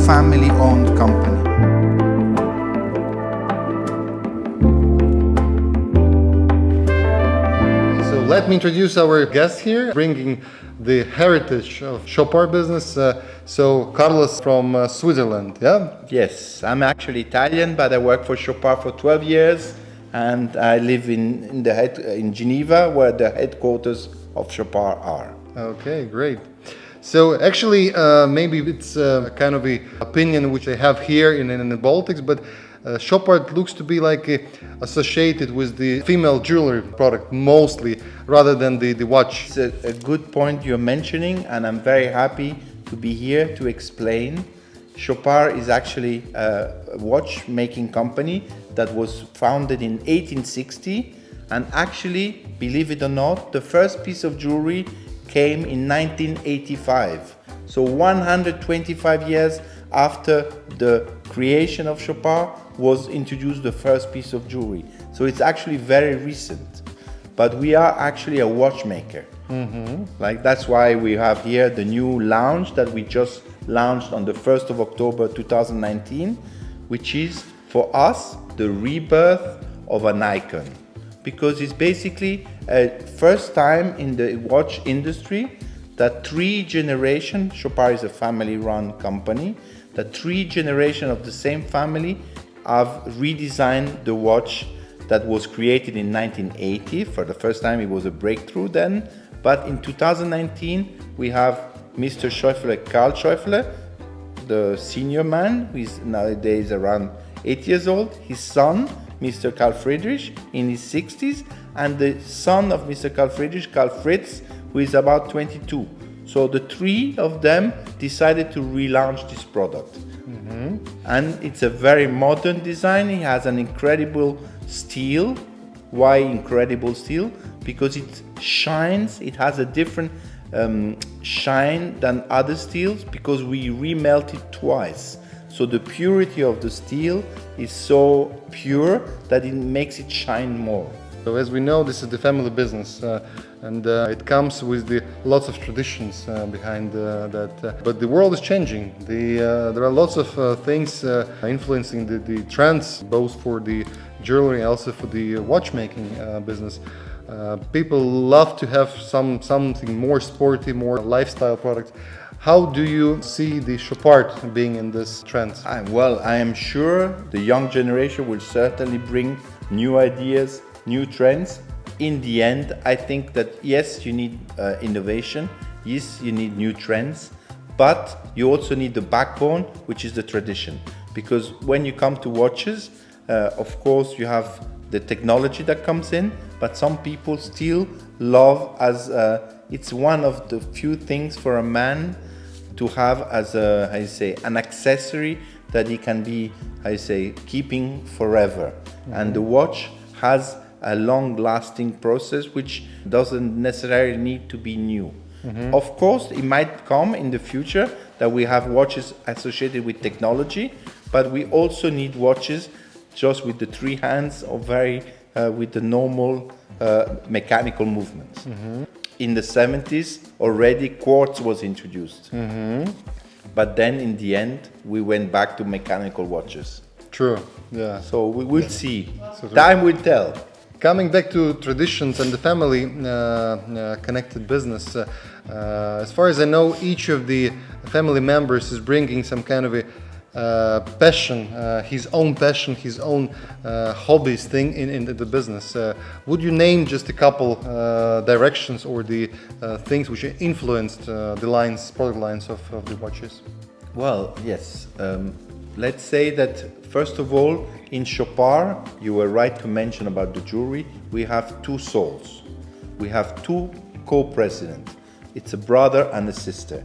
family-owned company. So let me introduce our guest here, bringing the heritage of Chopard business. So Carlos from Switzerland, yeah? Yes, I'm actually Italian, but I work for Chopard for 12 years, and I live in Geneva, where the headquarters of Chopard are. Okay, great. So actually, maybe it's kind of an opinion which I have here in the Baltics, but Chopard looks to be like associated with the female jewelry product mostly, rather than the watch. It's a good point you're mentioning, and I'm very happy to be here to explain. Chopard is actually a watchmaking company that was founded in 1860, and actually, believe it or not, the first piece of jewelry came in 1985. So 125 years after the creation of Chopard was introduced the first piece of jewelry. So it's actually very recent. But we are actually a watchmaker. Like that's why we have here the new lounge that we just launched on the 1st of October 2019, which is for us the rebirth of an icon. Because it's basically a first time in the watch industry that 3 generations, Chopard is a family-run company, that 3 generations of the same family have redesigned the watch that was created in 1980. For the first time, it was a breakthrough then. But in 2019, we have Mr. Karl Schäufele, the senior man, who is nowadays around 8 years old, his son, Mr. Karl Friedrich, in his 60s, and the son of Mr. Karl Friedrich, Karl Fritz, who is about 22. So the 3 of them decided to relaunch this product. And it's a very modern design. It has an incredible steel. Why incredible steel? Because it shines, it has a different shine than other steels, because we remelt it twice. So the purity of the steel is so pure that it makes it shine more. So as we know, this is the family business, and it comes with lots of traditions behind that. But the world is changing. There are lots of things influencing the trends, both for the jewelry and also for the watchmaking business. People love to have something more sporty, more lifestyle products. How do you see the Chopard being in this trend? Well, I am sure the young generation will certainly bring new ideas, new trends. In the end, I think that yes, you need innovation, yes, you need new trends, but you also need the backbone, which is the tradition. Because when you come to watches, of course, you have the technology that comes in, but some people still love as it's one of the few things for a man to have as an accessory that he can be, keeping forever. And the watch has a long-lasting process which doesn't necessarily need to be new. Of course, it might come in the future that we have watches associated with technology, but we also need watches just with the 3 hands or with the normal mechanical movements. In the 70s, already quartz was introduced. But then in the end, we went back to mechanical watches. True, yeah. So we will see. Time will tell. Coming back to traditions and the family connected business, as far as I know, each of the family members is bringing some kind of a passion, his own hobbies thing in the business. Would you name just a couple directions or the things which influenced the product lines of the watches? Well, yes. Let's say that first of all, in Chopard, you were right to mention about the jewelry. We have 2 souls. We have 2 co-presidents. It's a brother and a sister.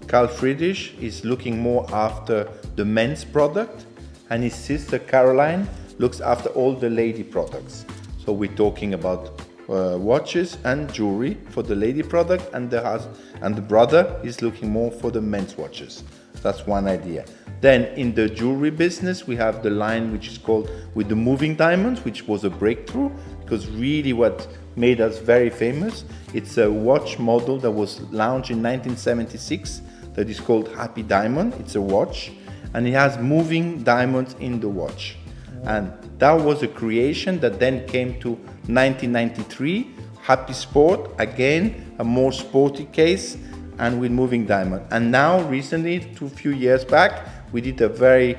Karl Friedrich is looking more after the men's product, and his sister Caroline looks after all the lady products. So we're talking about watches and jewelry for the lady product, and the brother is looking more for the men's watches. That's one idea. Then in the jewelry business, we have the line which is called with the moving diamonds, which was a breakthrough, because really what made us very famous, it's a watch model that was launched in 1976 that is called Happy Diamond. It's a watch. and it has moving diamonds in the watch. And that was a creation that then came to 1993, Happy Sport, again a more sporty case and with moving diamond. And now recently, a few years back, we did a very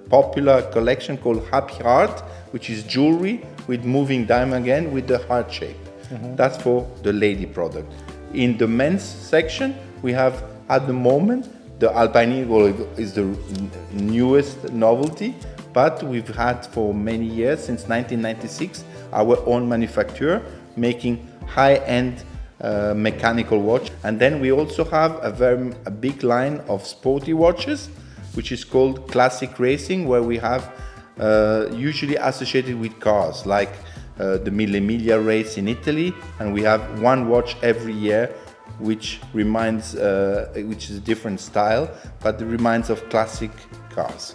popular collection called Happy Heart, which is jewelry with moving diamond again with the heart shape. That's for the lady product. In the men's section, we have at the moment the Alpine Eagle is the newest novelty, but we've had for many years, since 1996, our own manufacturer making high-end mechanical watch. And then we also have a big line of sporty watches, which is called Classic Racing, where we have usually associated with cars, like the Mille Miglia race in Italy, and we have one watch every year which reminds, which is a different style, but it reminds of classic cars.